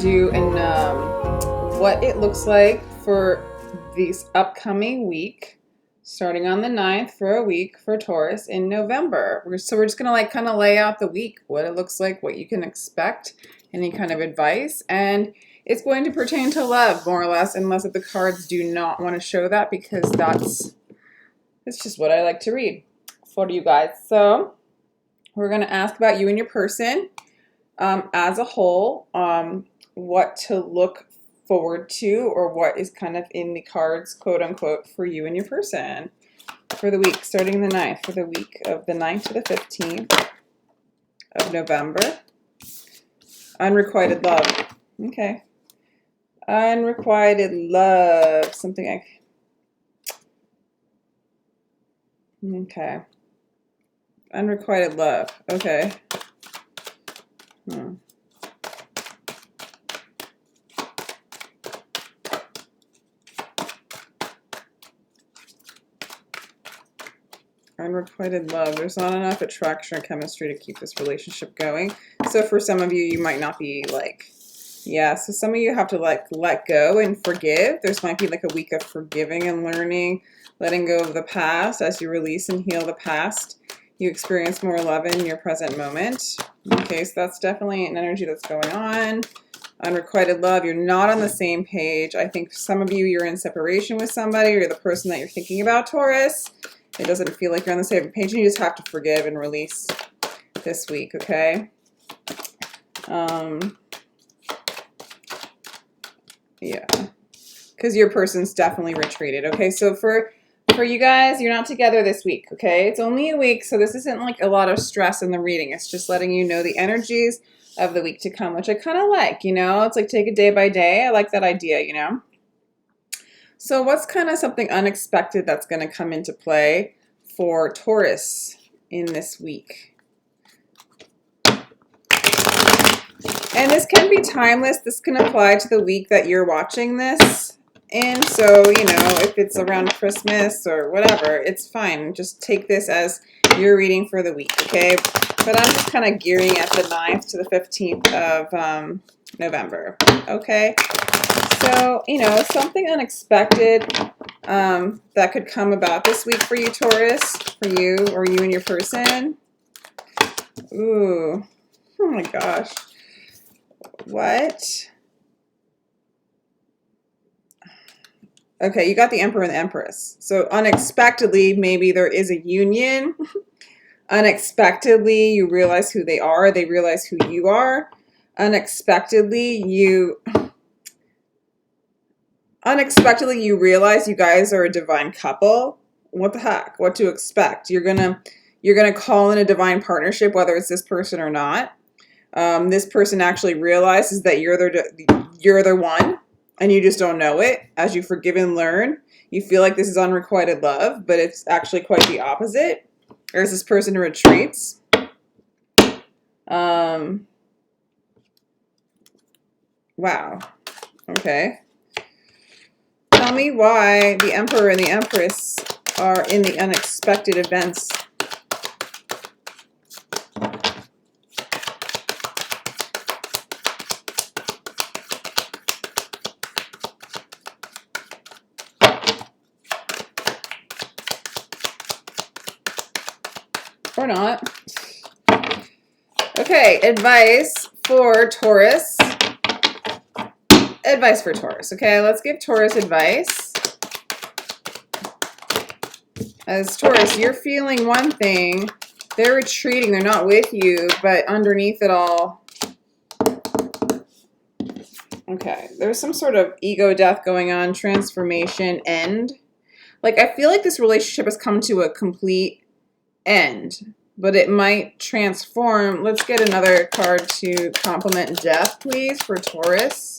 do what it looks like for this upcoming week, starting on the 9th for a week for Taurus in November. So we're just going to like kind of lay out the week, what it looks like, what you can expect, any kind of advice. And it's going to pertain to love, more or less, unless if the cards do not want to show that, because it's just what I like to read for you guys. So we're going to ask about you and your person as a whole, what to look forward to, or what is kind of in the cards, quote unquote, for you and your person for the week starting the 9th, for the week of the 9th to the 15th of November. Unrequited love. Okay. Unrequited love. Okay. Unrequited love. Okay. Unrequited love. There's not enough attraction or chemistry to keep this relationship going. So for some of you, you might not be like, yeah, so some of you have to like let go and forgive. There's might be like a week of forgiving and learning, letting go of the past. As you release and heal the past, you experience more love in your present moment. Okay, so that's definitely an energy that's going on. Unrequited love, you're not on the same page. I think some of you, you're in separation with somebody, or the person that you're thinking about, Taurus. It doesn't feel like you're on the same page, and you just have to forgive and release this week, okay? Yeah, because your person's definitely retreated, okay? So for you guys, you're not together this week, okay? It's only a week, so this isn't like a lot of stress in the reading. It's just letting you know the energies of the week to come, which I kind of like, you know? It's like take it day by day. I like that idea, you know? So what's kind of something unexpected that's going to come into play for Taurus in this week? And this can be timeless. This can apply to the week that you're watching this in. So, you know, if it's around Christmas or whatever, it's fine. Just take this as your reading for the week, okay? But I'm just kind of gearing at the 9th to the 15th of November, okay? So, you know, something unexpected that could come about this week for you, Taurus, for you or you and your person. Ooh, oh my gosh. What? Okay, you got the Emperor and the Empress. So unexpectedly, maybe there is a union. Unexpectedly, you realize who they are. They realize who you are. Unexpectedly, you realize you guys are a divine couple. What the heck? What to expect? You're gonna call in a divine partnership, whether it's this person or not. This person actually realizes that you're the one, and you just don't know it. As you forgive and learn, you feel like this is unrequited love, but it's actually quite the opposite. There's this person who retreats. Wow. Okay. Tell me why the Emperor and the Empress are in the unexpected events. Or not. Okay, advice for Taurus. Advice for Taurus. Okay, let's give Taurus advice. As Taurus, you're feeling one thing. They're retreating. They're not with you, but underneath it all. Okay, there's some sort of ego death going on, transformation, end. Like, I feel like this relationship has come to a complete end, but it might transform. Let's get another card to complement death, please, for Taurus.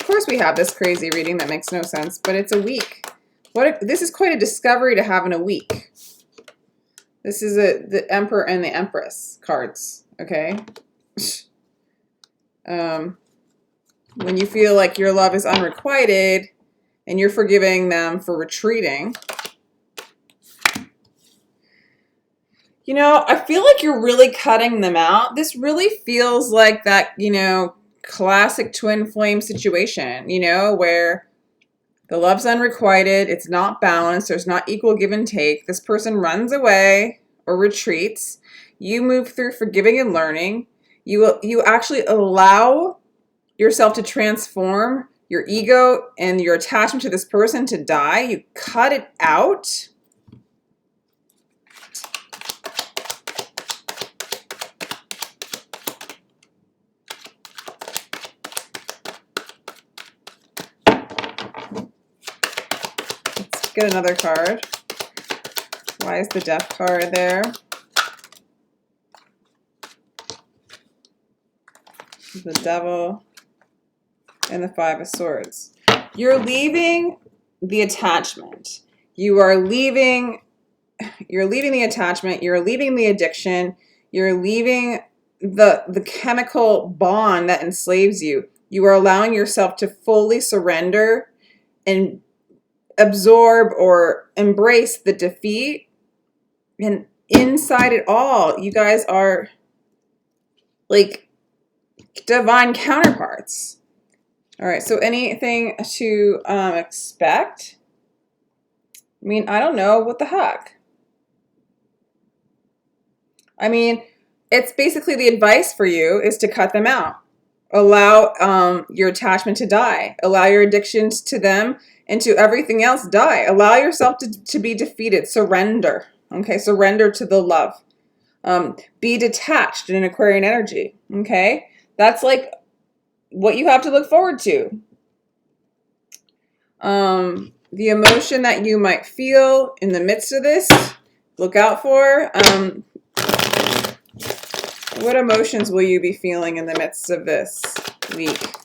Of course we have this crazy reading that makes no sense, but it's a week. This is quite a discovery to have in a week. This is the Emperor and the Empress cards, okay? When you feel like your love is unrequited and you're forgiving them for retreating, you know, I feel like you're really cutting them out. This really feels like that, you know, classic twin flame situation, you know, where the love's unrequited, it's not balanced, there's not equal give and take. This person runs away or retreats. You move through forgiving and learning. You actually allow yourself to transform your ego and your attachment to this person to die. You cut it out. Let's get another card. Why is the Death card there? The Devil and the Five of Swords. You're leaving the attachment. You're leaving the attachment. You're leaving the addiction. You're leaving the chemical bond that enslaves you. You are allowing yourself to fully surrender and absorb or embrace the defeat. And inside it all, you guys are like divine counterparts. All right, so anything to expect? I mean, I don't know. What the heck? I mean, it's basically the advice for you is to cut them out. Allow your attachment to die. Allow your addictions to them and to everything else die. Allow yourself to be defeated. Surrender. Okay, surrender to the love. Be detached in an Aquarian energy. Okay, that's like what you have to look forward to. The emotion that you might feel in the midst of this, look out for. What emotions will you be feeling in the midst of this week?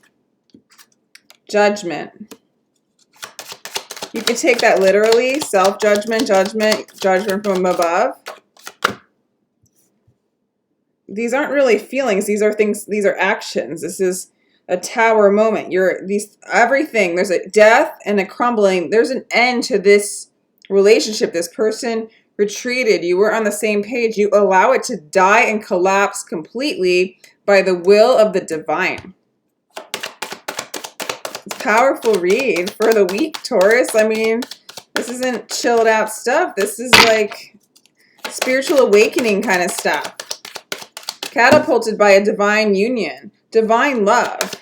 Judgment. You can take that literally. Self-judgment, judgment from above. These aren't really feelings. These are things. These are actions. This is a tower moment. Everything. There's a death and a crumbling. There's an end to this relationship. This person retreated. You were on the same page. You allow it to die and collapse completely by the will of the divine. It's a powerful read for the week, Taurus. I mean, this isn't chilled out stuff. This is like spiritual awakening kind of stuff. Catapulted by a divine union. Divine love.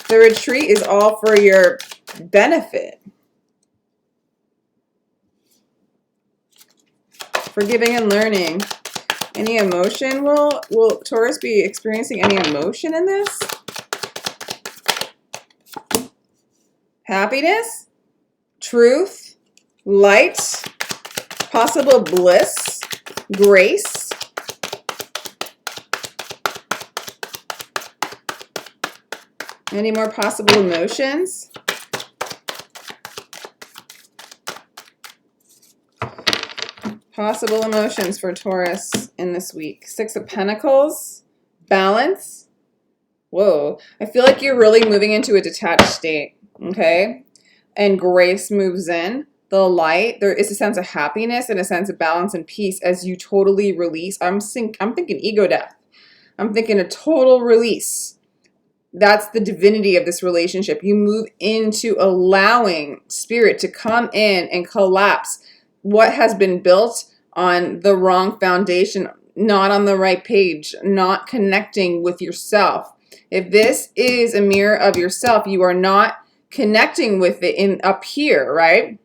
The retreat is all for your benefit. Forgiving and learning. Any emotion? Will Taurus be experiencing any emotion in this? Happiness? Truth? Light? Possible bliss? Grace? Any more possible emotions? Possible emotions for Taurus in this week. Six of Pentacles. Balance. Whoa. I feel like you're really moving into a detached state. Okay? And grace moves in. The light. There is a sense of happiness and a sense of balance and peace as you totally release. I'm thinking ego death. I'm thinking a total release. That's the divinity of this relationship. You move into allowing spirit to come in and collapse what has been built on the wrong foundation, not on the right page, not connecting with yourself. If this is a mirror of yourself, you are not connecting with it up here, right?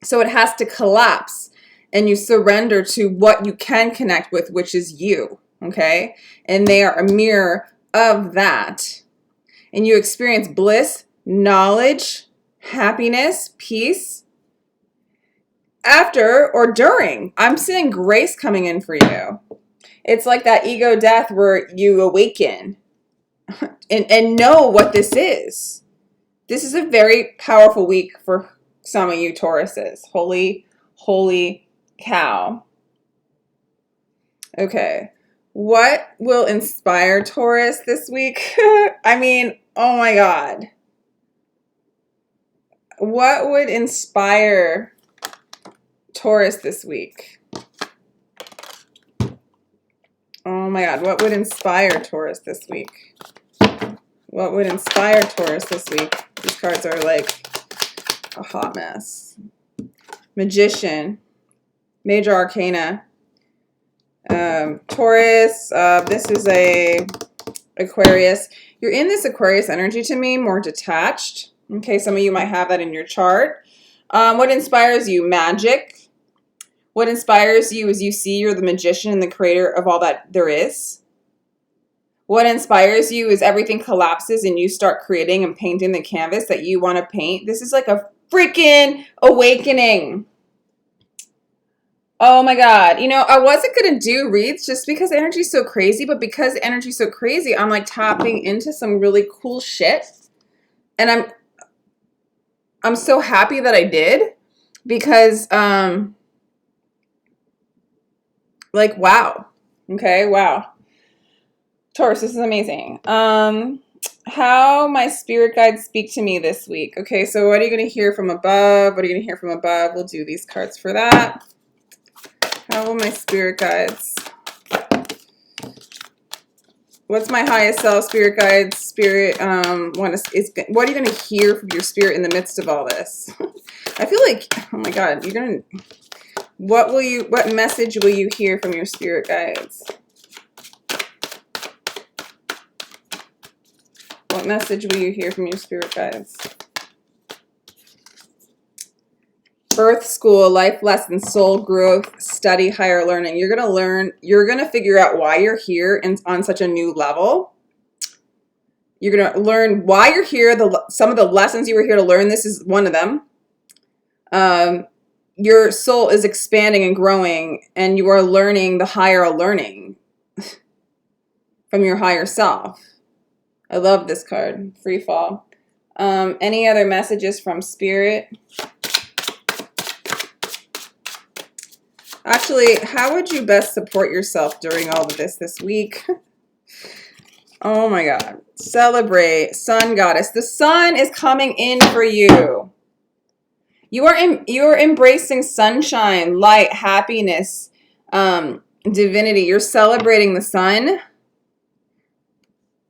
So it has to collapse and you surrender to what you can connect with, which is you, okay? And they are a mirror of that. And you experience bliss, knowledge, happiness, peace. After or during, I'm seeing grace coming in for you. It's like that ego death where you awaken and know what this is. This is a very powerful week for some of you Tauruses. Holy cow. Okay. What will inspire Taurus this week? I mean, oh my God. What would inspire Taurus this week? Oh my God. What would inspire Taurus this week? What would inspire Taurus this week? These cards are like a hot mess. Magician. Major Arcana. Taurus, this is a Aquarius. You're in this Aquarius energy to me, more detached. Okay, some of you might have that in your chart. What inspires you? Magic. What inspires you is you see you're the magician and the creator of all that there is. What inspires you is everything collapses and you start creating and painting the canvas that you want to paint. This is like a freaking awakening. Oh my God. You know, I wasn't going to do reads just because the energy is so crazy, but because the energy is so crazy, I'm like tapping into some really cool shit. And I'm so happy that I did because, like, wow. Okay. Wow. Taurus, this is amazing. How my spirit guides speak to me this week. Okay. So what are you going to hear from above? What are you going to hear from above? We'll do these cards for that. How will my spirit guides? What's my highest self, spirit guides, spirit? What are you going to hear from your spirit in the midst of all this? I feel like, oh my God, you're going to, what message will you hear from your spirit guides? What message will you hear from your spirit guides? Birth school, life lesson, soul growth, study, higher learning. You're going to learn, you're going to figure out why you're here and on such a new level. You're going to learn why you're here, some of the lessons you were here to learn. This is one of them. Your soul is expanding and growing, and you are learning the higher learning from your higher self. I love this card, free fall. Any other messages from spirit? Actually, how would you best support yourself during all of this week? Oh my God. Celebrate. Sun goddess. The sun is coming in for you. You're embracing sunshine, light, happiness, divinity. You're celebrating the sun.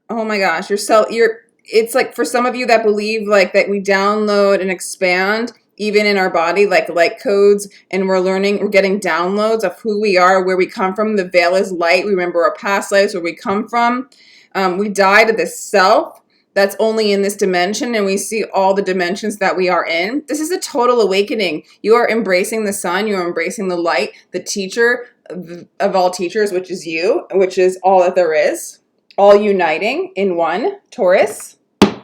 Oh my gosh. It's like for some of you that believe like that we download and expand even in our body, like light codes, and we're getting downloads of who we are, where we come from. The veil is light. We remember our past lives, where we come from. We die to this self that's only in this dimension, and we see all the dimensions that we are in. This is a total awakening. You are embracing the sun. You are embracing the light, the teacher of all teachers, which is you, which is all that there is, all uniting in one, Taurus. I'm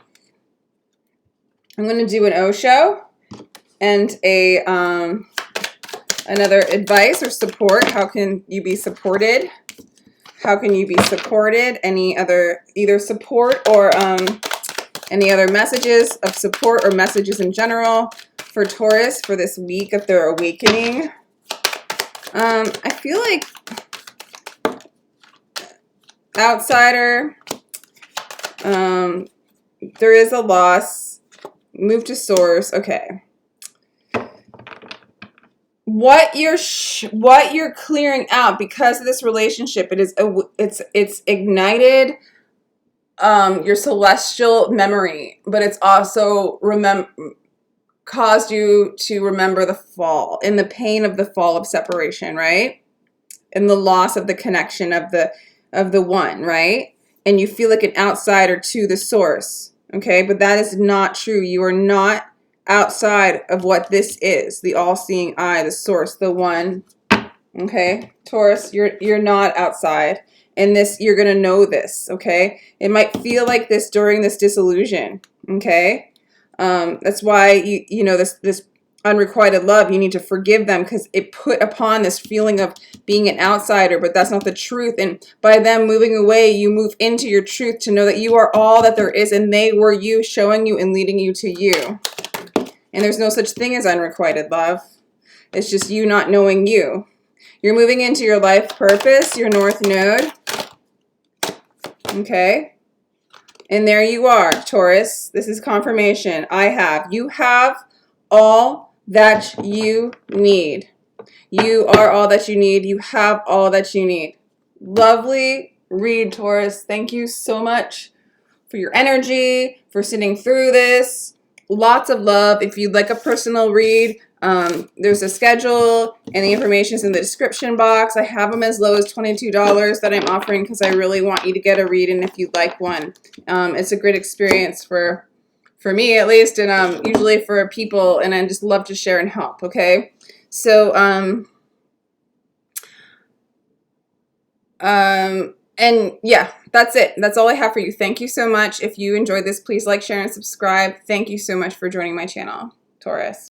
going to do an Osho. And another advice or support. How can you be supported? How can you be supported? Any other either support or any other messages of support or messages in general for Taurus for this week of their awakening? I feel like outsider. There is a loss. Move to source. Okay. What you're clearing out because of this relationship, it's ignited your celestial memory, but it's also caused you to remember the fall and the pain of the fall of separation, right? And the loss of the connection of the one, right? And you feel like an outsider to the source, okay? But that is not true. You are not outside of what this is, the all-seeing eye, the source, the one. Okay, Taurus, you're not outside, and this you're gonna know this. Okay, it might feel like this during this disillusion. Okay, that's why you know this unrequited love. You need to forgive them because it put upon this feeling of being an outsider, but that's not the truth. And by them moving away, you move into your truth to know that you are all that there is, and they were you, showing you and leading you to you. And there's no such thing as unrequited love. It's just you not knowing you. You're moving into your life purpose, your North Node. Okay. And there you are, Taurus. This is confirmation. You have all that you need. You are all that you need. You have all that you need. Lovely read, Taurus. Thank you so much for your energy, for sitting through this. Lots of love. If you'd like a personal read, there's a schedule and the information is in the description box. I have them as low as $22 that I'm offering because I really want you to get a read, and if you'd like one. It's a great experience for me at least, and usually for people, and I just love to share and help, okay? So, and yeah, that's it. That's all I have for you. Thank you so much. If you enjoyed this, please like, share, and subscribe. Thank you so much for joining my channel, Taurus.